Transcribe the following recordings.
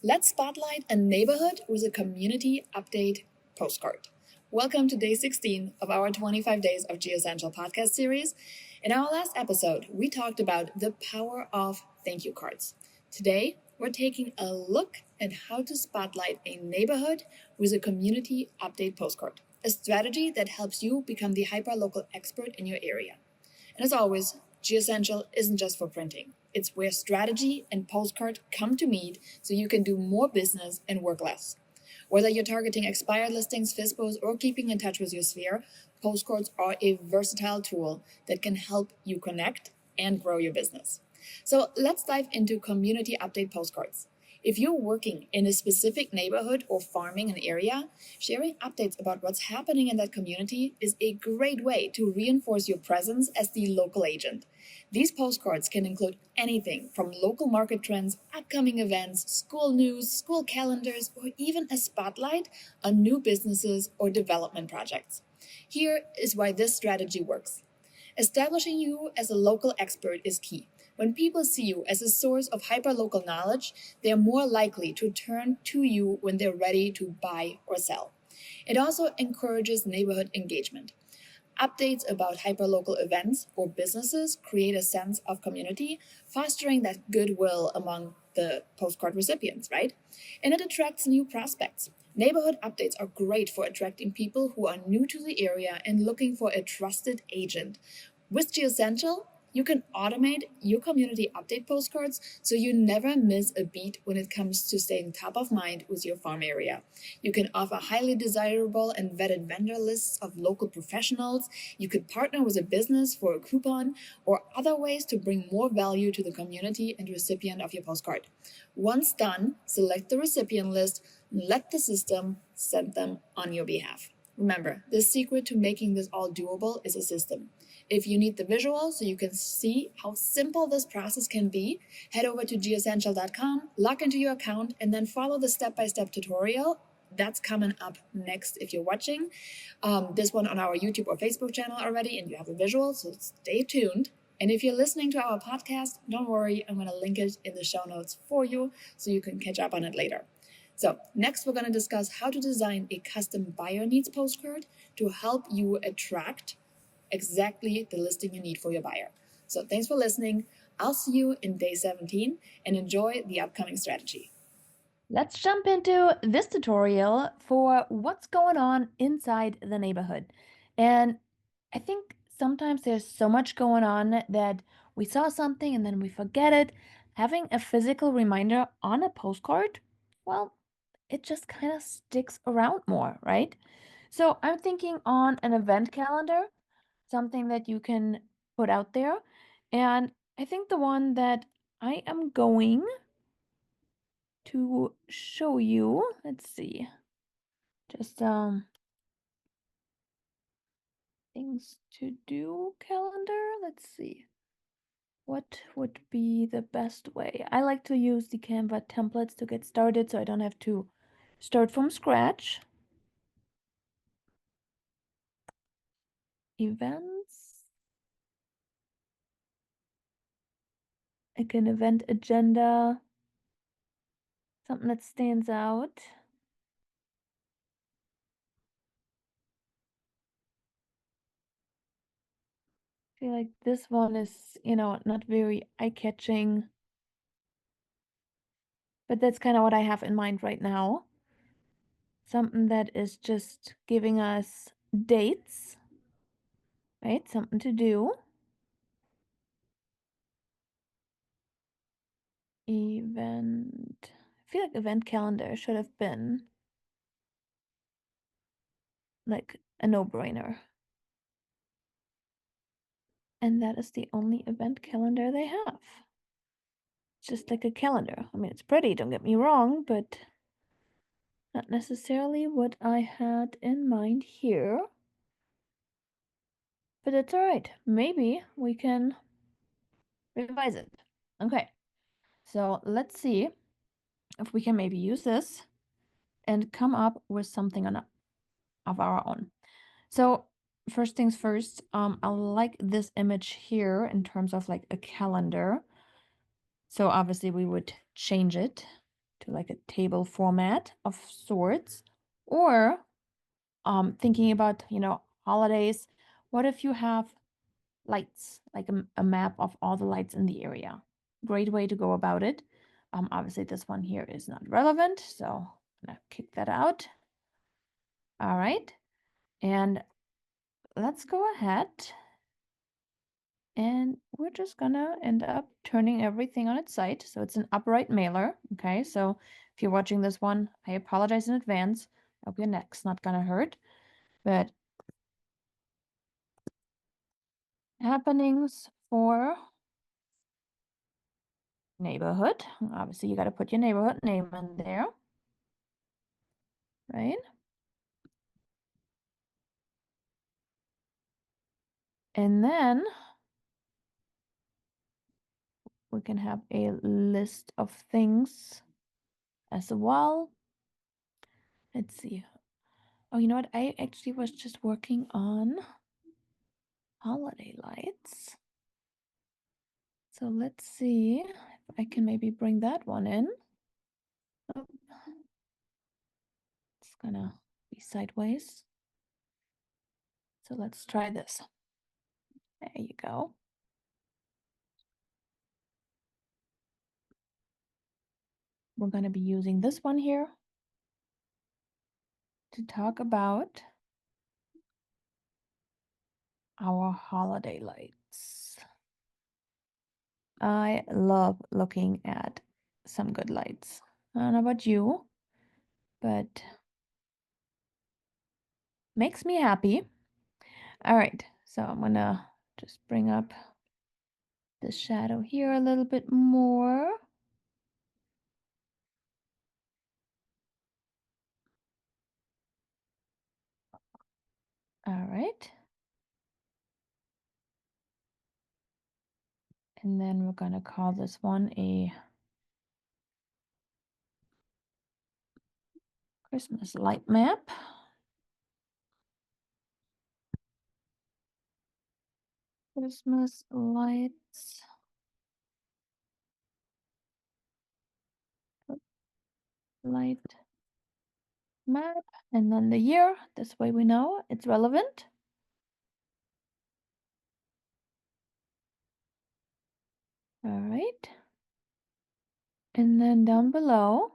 Let's spotlight a neighborhood with a community update postcard. Welcome to day 16 of our 25 Days of GEOsential podcast series. In our last episode, we talked about the power of thank you cards. Today, we're taking a look at how to spotlight a neighborhood with a community update postcard, a strategy that helps you become the hyper-local expert in your area. And as always, GEOsential isn't just for printing. It's where strategy and postcard come to meet so you can do more business and work less. Whether you're targeting expired listings, FISBOs, or keeping in touch with your sphere, postcards are a versatile tool that can help you connect and grow your business. So let's dive into community update postcards. If you're working in a specific neighborhood or farming an area, sharing updates about what's happening in that community is a great way to reinforce your presence as the local agent. These postcards can include anything from local market trends, upcoming events, school news, school calendars, or even a spotlight on new businesses or development projects. Here is why this strategy works. Establishing you as a local expert is key. When people see you as a source of hyperlocal knowledge, they are more likely to turn to you when they're ready to buy or sell. It also encourages neighborhood engagement. Updates about hyperlocal events or businesses create a sense of community, fostering that goodwill among the postcard recipients, right? And it attracts new prospects. Neighborhood updates are great for attracting people who are new to the area and looking for a trusted agent. With GEOsential, you can automate your community update postcards so you never miss a beat when it comes to staying top of mind with your farm area. You can offer highly desirable and vetted vendor lists of local professionals. You could partner with a business for a coupon or other ways to bring more value to the community and recipient of your postcard. Once done, select the recipient list, let the system send them on your behalf. Remember, the secret to making this all doable is a system. If you need the visual so you can see how simple this process can be, head over to geoessential.com, log into your account, and then follow the step-by-step tutorial. That's coming up next if you're watching this one on our YouTube or Facebook channel already and you have a visual, so stay tuned. And if you're listening to our podcast, don't worry, I'm going to link it in the show notes for you so you can catch up on it later. So next, we're going to discuss how to design a custom buyer needs postcard to help you attract exactly the listing you need for your buyer. So thanks for listening. I'll see you in day 17 and enjoy the upcoming strategy. Let's jump into this tutorial for what's going on inside the neighborhood. And I think sometimes there's so much going on that we saw something and then we forget it. Having a physical reminder on a postcard, well, it just kind of sticks around more, right? So I'm thinking on an event calendar, something that you can put out there. And I think the one that I am going to show you, let's see, just things to do calendar. Let's see. What would be the best way? I like to use the Canva templates to get started so I don't have to start from scratch. Events. Like an event agenda. Something that stands out. I feel like this one is, not very eye-catching. But that's kind of what I have in mind right now. Something that is just giving us dates, right? Something to do. Event. I feel like event calendar should have been like a no-brainer. And that is the only event calendar they have. It's just like a calendar. I mean, it's pretty, don't get me wrong, but not necessarily what I had in mind here. But that's all right. Maybe we can revise it. Okay, so let's see if we can maybe use this and come up with something of our own. So first things first, I like this image here in terms of like a calendar. So obviously we would change it to like a table format of sorts, or thinking about, holidays. What if you have lights, like a map of all the lights in the area? Great way to go about it. Obviously, this one here is not relevant, so I'm gonna kick that out. All right, and let's go ahead, and we're just gonna end up turning everything on its side. So it's an upright mailer. Okay, so if you're watching this one, I apologize in advance. I hope your neck's not gonna hurt. But happenings for neighborhood. Obviously, you got to put your neighborhood name in there, right? And then we can have a list of things as well. Let's see. Oh, you know what? I actually was just working on holiday lights. So let's see if I can maybe bring that one in. Oh, it's gonna be sideways. So let's try this. There you go. We're gonna be using this one here to talk about our holiday lights. I love looking at some good lights. I don't know about you, but makes me happy. All right, so I'm gonna just bring up the shadow here a little bit more. All right. And then we're gonna call this one a Christmas light map. Christmas lights. Light map. And then the year. This way we know it's relevant. All right. And then down below,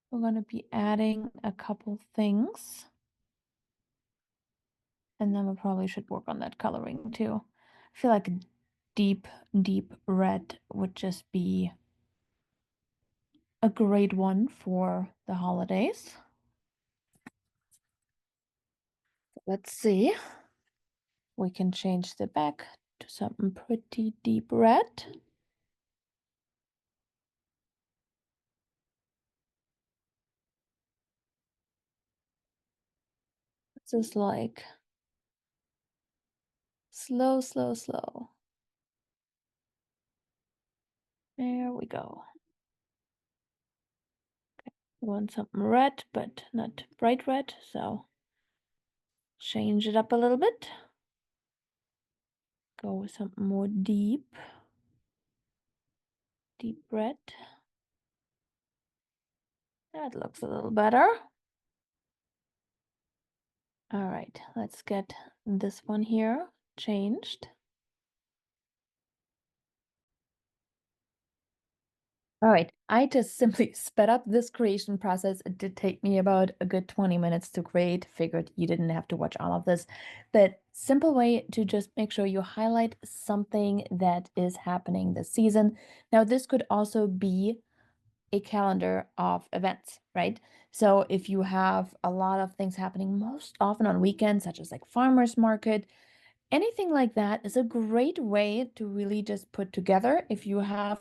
we're going to be adding a couple things. And then we probably should work on that coloring too. I feel like a deep, deep red would just be a great one for the holidays. Let's see. We can change the back to something pretty deep red. This is like slow, slow, slow. There we go. We want something red, but not bright red, so change it up a little bit. Go with something more deep red. That looks a little better. All right, let's get this one here changed. All right, I just simply sped up this creation process. It did take me about a good 20 minutes to create. Figured you didn't have to watch all of this, but simple way to just make sure you highlight something that is happening this season. Now, this could also be a calendar of events, right? So if you have a lot of things happening most often on weekends, such as like farmers market, anything like that is a great way to really just put together. If you have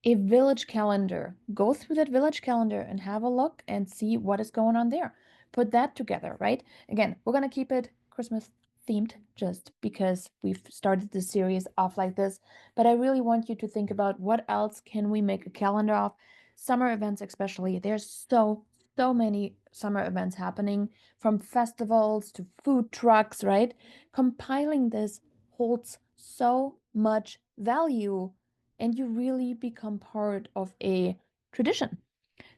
a village calendar, go through that village calendar and have a look and see what is going on there. Put that together, right? Again, we're going to keep it Christmas themed just because we've started this series off like this, but I really want you to think about what else can we make a calendar of. Summer events especially, there's so many summer events happening, from festivals to food trucks, right? Compiling this holds so much value, and you really become part of a tradition.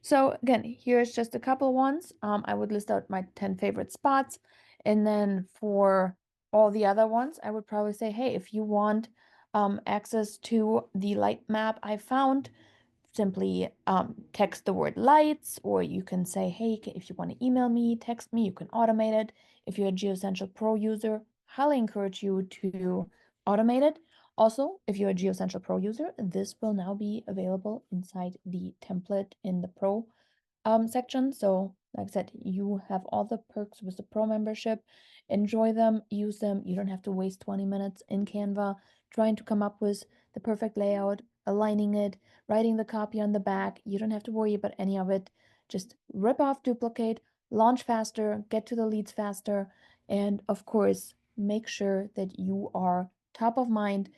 So again, here's just a couple ones. I would list out my 10 favorite spots. And then for all the other ones, I would probably say, hey, if you want access to the light map I found, simply text the word lights, or you can say, hey, if you want to email me, text me, you can automate it. If you're a GeoSential Pro user, highly encourage you to automate it. Also, if you're a GeoSential Pro user, this will now be available inside the template in the Pro section. So like I said, you have all the perks with the Pro membership. Enjoy them, use them. You don't have to waste 20 minutes in Canva trying to come up with the perfect layout, aligning it, writing the copy on the back. You don't have to worry about any of it. Just rip off, duplicate, launch faster, get to the leads faster, and of course, make sure that you are top of mind.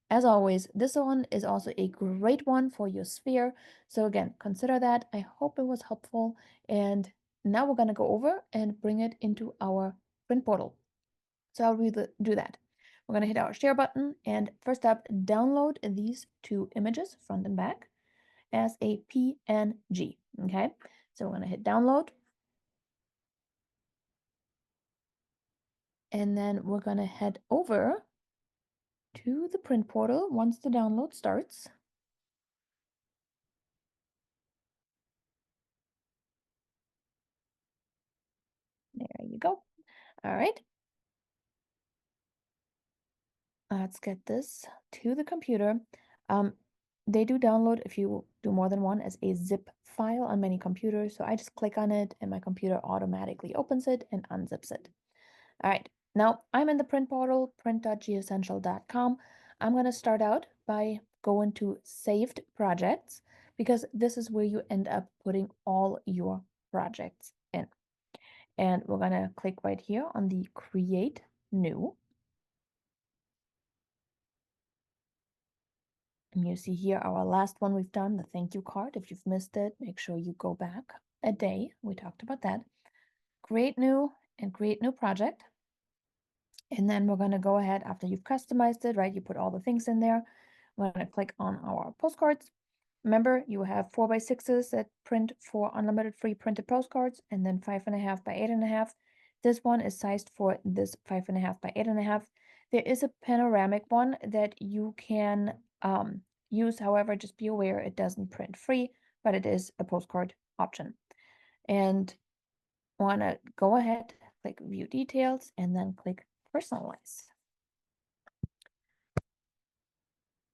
As always, this one is also a great one for your sphere. So again, consider that. I hope it was helpful. And now we're going to go over and bring it into our print portal. So I'll do that. We're going to hit our share button. And first up, download these two images, front and back, as a PNG. Okay. So we're going to hit download. And then we're going to head over to the print portal once the download starts. There you go. All right. Let's get this to the computer. They do download if you do more than one as a zip file on many computers. So I just click on it and my computer automatically opens it and unzips it. All right, now I'm in the print portal, print.geoessential.com. I'm going to start out by going to saved projects because this is where you end up putting all your projects in. And we're going to click right here on the create new. And you see here our last one we've done, the thank you card. If you've missed it, make sure you go back a day. We talked about that. Create new and create new project. And then we're going to go ahead after you've customized it, right? You put all the things in there. We're going to click on our postcards. Remember, you have 4x6s that print for unlimited free printed postcards, and then 5.5 by 8.5. This one is sized for this 5.5 by 8.5. There is a panoramic one that you can use. However, just be aware it doesn't print free, but it is a postcard option. And want to go ahead, click view details, and then click personalize.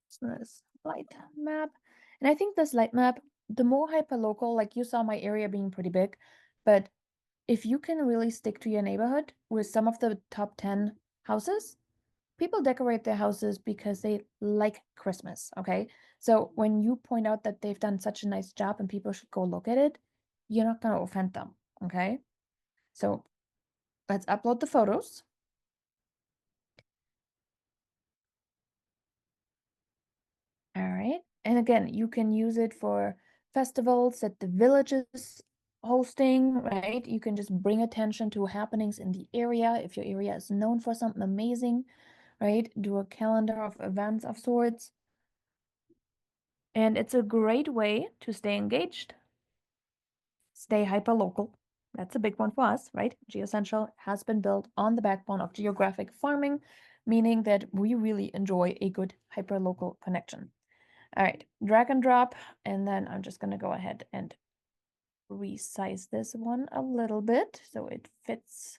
So this light map. And I think this light map, the more hyperlocal, like you saw my area being pretty big, but if you can really stick to your neighborhood with some of the top 10 houses, people decorate their houses because they like Christmas, okay? So when you point out that they've done such a nice job and people should go look at it, you're not going to offend them, okay? So let's upload the photos. All right. And again, you can use it for festivals that the village is hosting, right? You can just bring attention to happenings in the area. If your area is known for something amazing, right? Do a calendar of events of sorts. And it's a great way to stay engaged, stay hyper local. That's a big one for us, right? GeoSential has been built on the backbone of geographic farming, meaning that we really enjoy a good hyper local connection. All right, drag and drop, and then I'm just going to go ahead and resize this one a little bit so it fits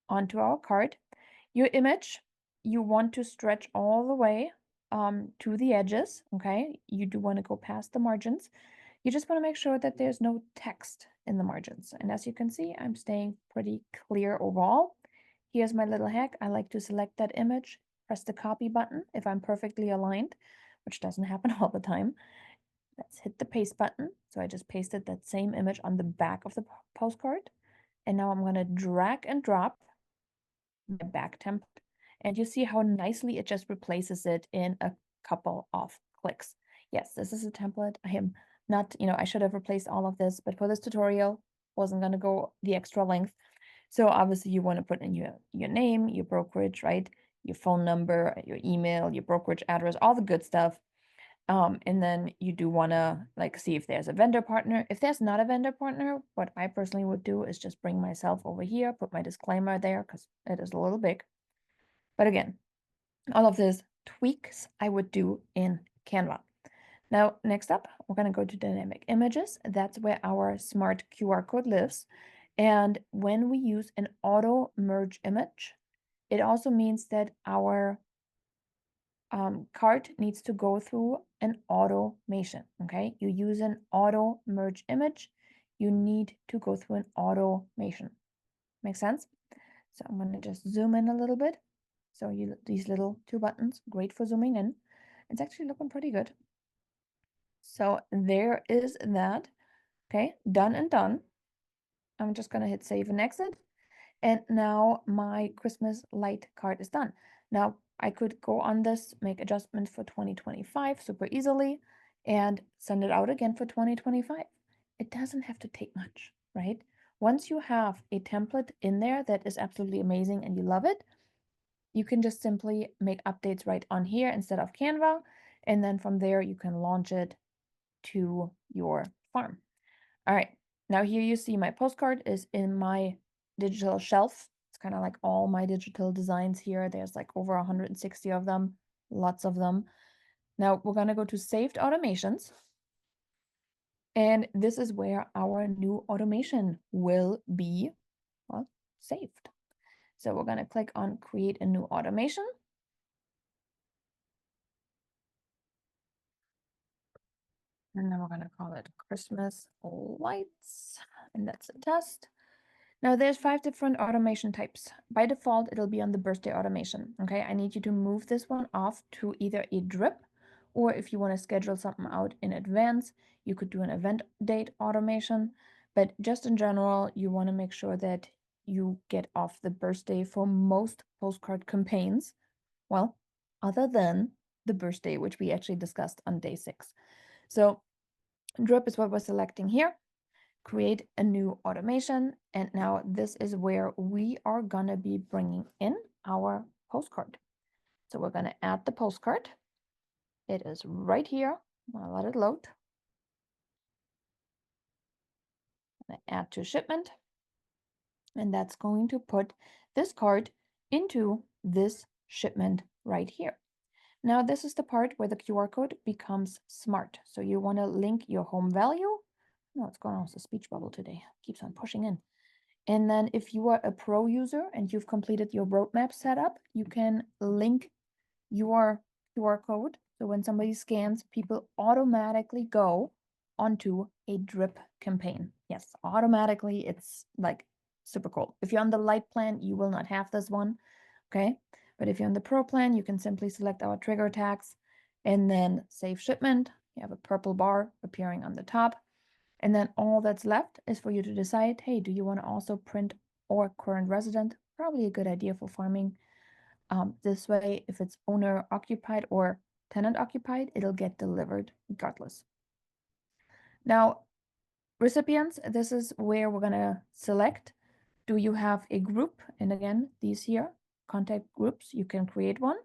onto our card. Your image, you want to stretch all the way to the edges, okay? You do want to go past the margins. You just want to make sure that there's no text in the margins. And as you can see, I'm staying pretty clear overall. Here's my little hack. I like to select that image, press the copy button if I'm perfectly aligned, which doesn't happen all the time. Let's hit the paste button. So I just pasted that same image on the back of the postcard. And now I'm going to drag and drop my back template. And you see how nicely it just replaces it in a couple of clicks. Yes, this is a template. I am not, I should have replaced all of this, but for this tutorial, wasn't going to go the extra length. So obviously you want to put in your name, your brokerage, right? Your phone number, your email, your brokerage address, all the good stuff. And then you do want to like see if there's a vendor partner. If there's not a vendor partner, what I personally would do is just bring myself over here, put my disclaimer there because it is a little big. But again, all of these tweaks I would do in Canva. Now, next up, we're going to go to dynamic images. That's where our smart QR code lives. And when we use an auto merge image, it also means that our cart needs to go through an automation, okay? You use an auto merge image, you need to go through an automation. Make sense? So I'm gonna just zoom in a little bit. So these little two buttons, great for zooming in. It's actually looking pretty good. So there is that, okay? Done and done. I'm just gonna hit save and exit. And now my Christmas light card is done. Now I could go on this, make adjustments for 2025 super easily, and send it out again for 2025. It doesn't have to take much, right? Once you have a template in there that is absolutely amazing and you love it, you can just simply make updates right on here instead of Canva. And then from there, you can launch it to your farm. All right, now here you see my postcard is in my digital shelf. It's kind of like all my digital designs here. There's like over 160 of them, lots of them. Now we're gonna go to saved automations. And this is where our new automation will be, well, saved. So we're gonna click on create a new automation. And then we're gonna call it Christmas lights, and that's a test. Now there's 5 different automation types. By default, it'll be on the birthday automation, okay? I need you to move this one off to either a drip, or if you want to schedule something out in advance, you could do an event date automation. But just in general, you want to make sure that you get off the birthday for most postcard campaigns. Well, other than the birthday, which we actually discussed on day 6. So drip is what we're selecting here. Create a new automation. And now this is where we are gonna be bringing in our postcard. So we're gonna add the postcard. It is right here. I'll let it load. I'm gonna add to shipment. And that's going to put this card into this shipment right here. Now this is the part where the QR code becomes smart. So you wanna link your home value. No, what's going on with the speech bubble today? Keeps on pushing in. And then if you are a pro user and you've completed your roadmap setup, you can link your QR code. So when somebody scans, people automatically go onto a drip campaign. Yes, automatically. It's like super cool. If you're on the light plan, you will not have this one. Okay. But if you're on the pro plan, you can simply select our trigger tags and then save shipment. You have a purple bar appearing on the top. And then all that's left is for you to decide, hey, do you want to also print or current resident? Probably a good idea for farming. This way, if it's owner occupied or tenant occupied, it'll get delivered regardless. Now, recipients, this is where we're gonna select. Do you have a group? And again, these here, contact groups, you can create one,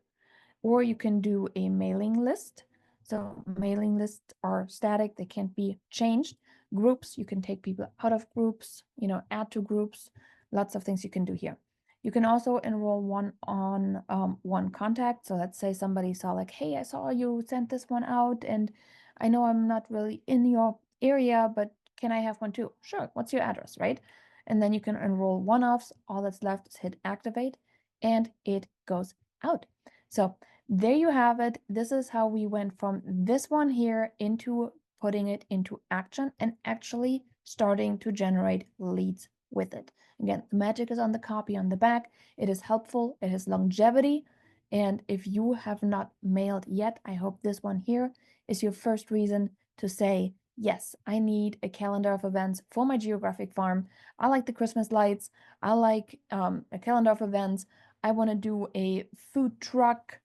or you can do a mailing list. So mailing lists are static, they can't be changed. Groups, you can take people out of groups, add to groups, lots of things you can do here. You can also enroll one on one contact. So let's say somebody saw like, hey, I saw you sent this one out and I know I'm not really in your area, but can I have one too? Sure, what's your address, right? And then you can enroll one-offs. All that's left is hit activate and it goes out. So there you have it. This is how we went from this one here into putting it into action and actually starting to generate leads with it. Again, the magic is on the copy on the back. It is helpful, it has longevity. And if you have not mailed yet, I hope this one here is your first reason to say, yes, I need a calendar of events for my geographic farm. I like the Christmas lights. I like a calendar of events. I want to do a food truck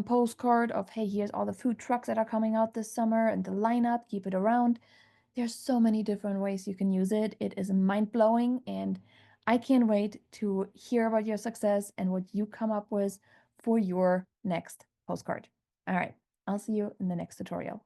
postcard of, hey, here's all the food trucks that are coming out this summer and the lineup, keep it around. There's so many different ways you can use it. It is mind-blowing, and I can't wait to hear about your success and what you come up with for your next postcard. All right, I'll see you in the next tutorial.